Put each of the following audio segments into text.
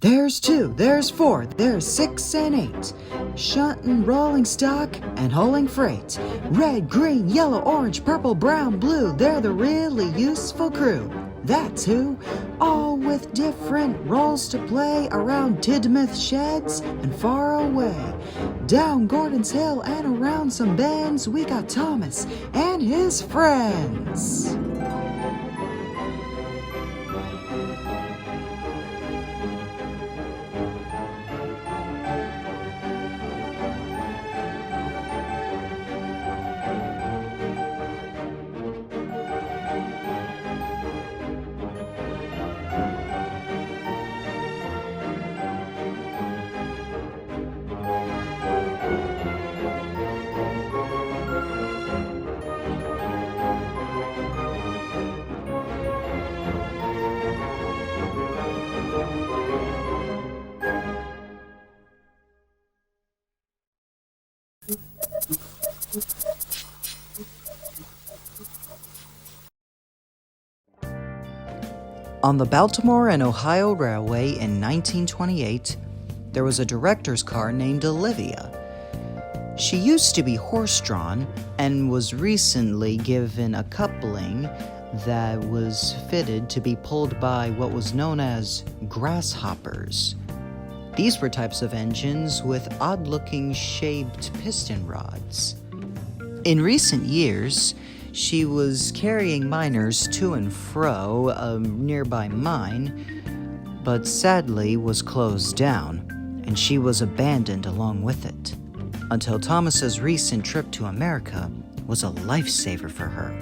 There's 2, there's 4, there's 6 and 8. Shunting, rolling stock, and hauling freight. Red, green, yellow, orange, purple, brown, blue. They're the really useful crew. That's who. All with different roles to play around Tidmouth sheds and far away. Down Gordon's Hill and around some bends, we got Thomas and his friends. On the Baltimore and Ohio Railway in 1928, there was a director's car named Olivia. She used to be horse-drawn and was recently given a coupling that was fitted to be pulled by what was known as grasshoppers. These were types of engines with odd-looking shaped piston rods. In recent years, she was carrying miners to and fro a nearby mine, but sadly was closed down, and she was abandoned along with it, until Thomas's recent trip to America was a lifesaver for her.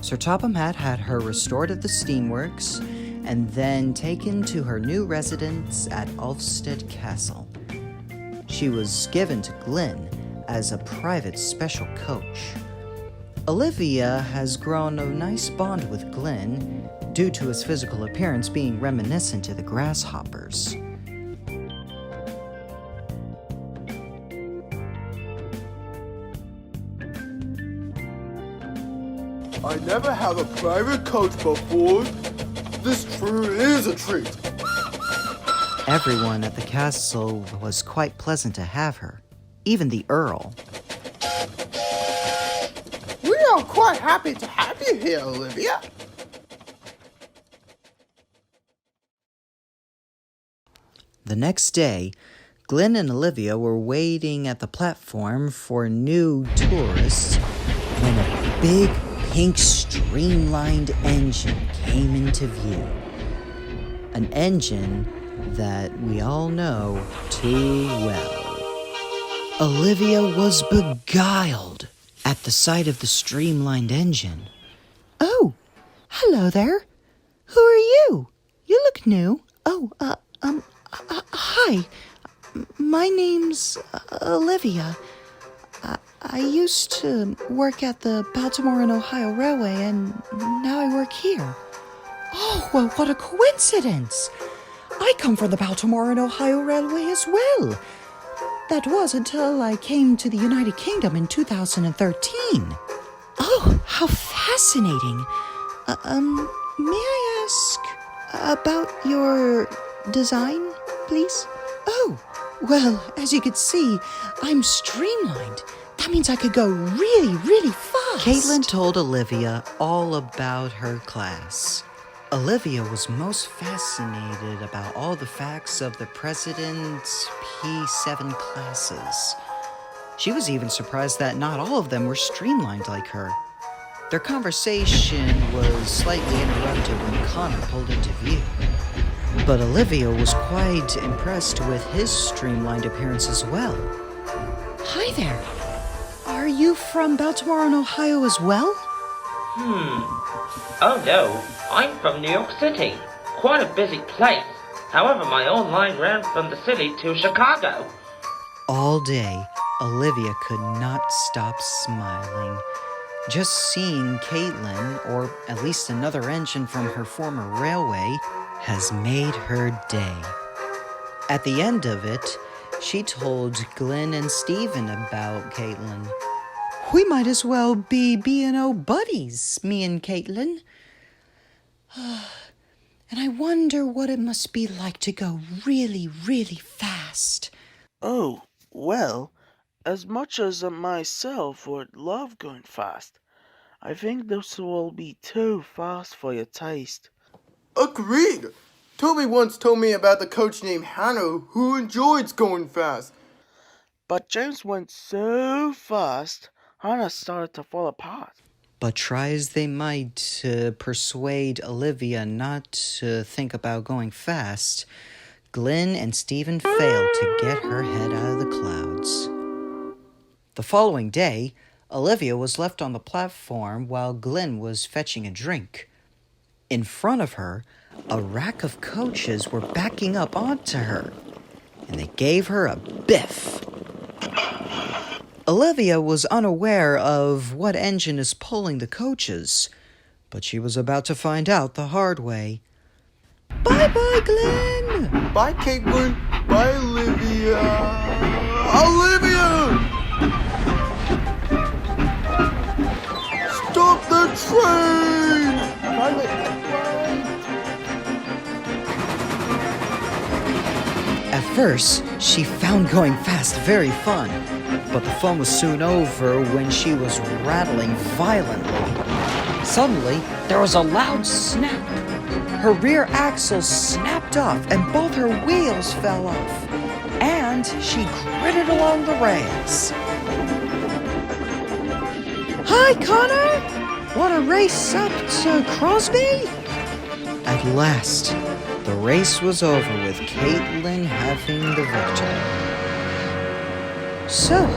Sir Topham Hatt had her restored at the steamworks, and then taken to her new residence at Ulfstead Castle. She was given to Glynn as a private special coach. Olivia has grown a nice bond with Glynn due to his physical appearance being reminiscent to the grasshoppers. I never had a private coach before. This truly is a treat. Everyone at the castle was quite pleasant to have her, even the Earl. We are quite happy to have you here, Olivia. The next day, Glynn and Olivia were waiting at the platform for new tourists when a big pink streamlined engine came into view. An engine that we all know too well. Olivia was beguiled at the sight of the streamlined engine. Oh, hello there. Who are you? You look new. Oh, hi. My name's Olivia. I used to work at the Baltimore and Ohio Railway, and now I work here. Oh, well, what a coincidence. I come from the Baltimore and Ohio Railway as well. That was until I came to the United Kingdom in 2013. Oh, how fascinating. May I ask about your design, please? Oh, well, as you could see, I'm streamlined. That means I could go really, really fast. Caitlin told Olivia all about her class. Olivia was most fascinated about all the facts of the President's P7 classes. She was even surprised that not all of them were streamlined like her. Their conversation was slightly interrupted when Connor pulled into view. But Olivia was quite impressed with his streamlined appearance as well. Hi there. Are you from Baltimore and Ohio as well? Oh no, I'm from New York City. Quite a busy place. However, my own line ran from the city to Chicago. All day, Olivia could not stop smiling. Just seeing Caitlin, or at least another engine from her former railway, has made her day. At the end of it, she told Glenn and Stephen about Caitlin. We might as well be B&O Buddies, me and Caitlin. And I wonder what it must be like to go really, really fast. Oh, well, as much as I myself would love going fast, I think this will be too fast for your taste. Agreed. Toby once told me about the coach named Hannah who enjoyed going fast. But James went so fast, Hannah started to fall apart. But try as they might to persuade Olivia not to think about going fast, Glenn and Stephen failed to get her head out of the clouds. The following day, Olivia was left on the platform while Glenn was fetching a drink. In front of her, a rack of coaches were backing up onto her, and they gave her a biff. Olivia was unaware of what engine is pulling the coaches, but she was about to find out the hard way. Bye-bye, Glenn! Bye, Caitlin. Bye, Olivia. Olivia! Stop the train! At first, she found going fast very fun, but the fun was soon over when she was rattling violently. Suddenly, there was a loud snap. Her rear axle snapped off and both her wheels fell off, and she gritted along the rails. Hi, Connor! Want to race up to Crosby? At last, the race was over with Caitlin having the victory. So,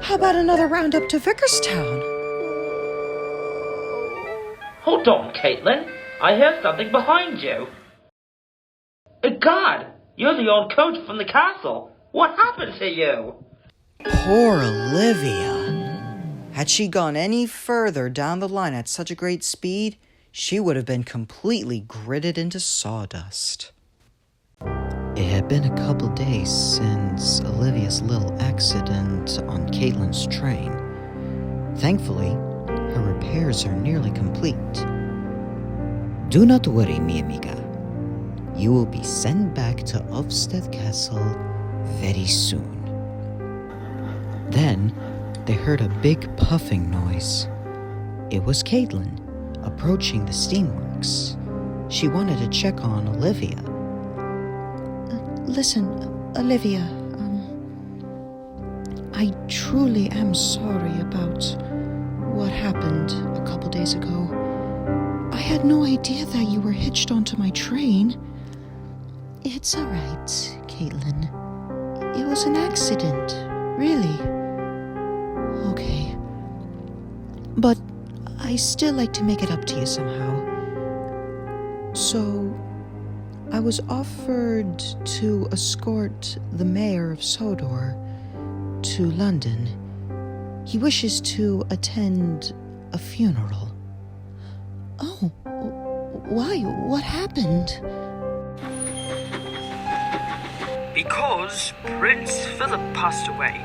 how about another round up to Vickerstown? Hold on, Caitlin. I hear something behind you. God, you're the old coach from the castle. What happened to you? Poor Olivia. Had she gone any further down the line at such a great speed, she would have been completely gritted into sawdust. It had been a couple days since Olivia's little accident on Caitlin's train. Thankfully, her repairs are nearly complete. Do not worry, mi amiga. You will be sent back to Ulfstead Castle very soon. Then, they heard a big puffing noise. It was Caitlin approaching the steamworks. She wanted to check on Olivia. Listen, Olivia, I truly am sorry about what happened a couple days ago. I had no idea that you were hitched onto my train. It's all right, Caitlin. It was an accident, really. Okay. But I still like to make it up to you somehow. So, I was offered to escort the mayor of Sodor to London. He wishes to attend a funeral. Oh, why? What happened? Because Prince Philip passed away.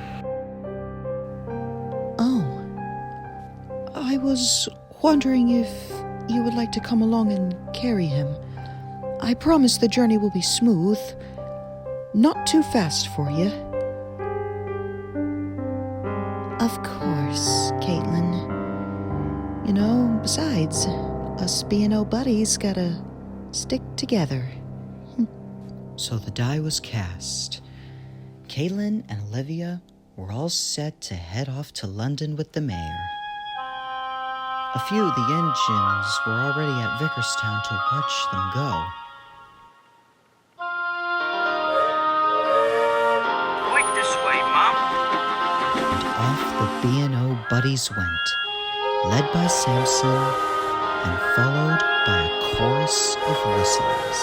Oh. I was wondering if you would like to come along and carry him. I promise the journey will be smooth. Not too fast for you. Of course, Caitlin. You know, besides, us B&O Buddies gotta stick together. So the die was cast. Caitlin and Olivia were all set to head off to London with the mayor. A few of the engines were already at Vickerstown to watch them go. Right this way, Mom. And off the B&O Buddies went, led by Samson and followed by a chorus of whistlers.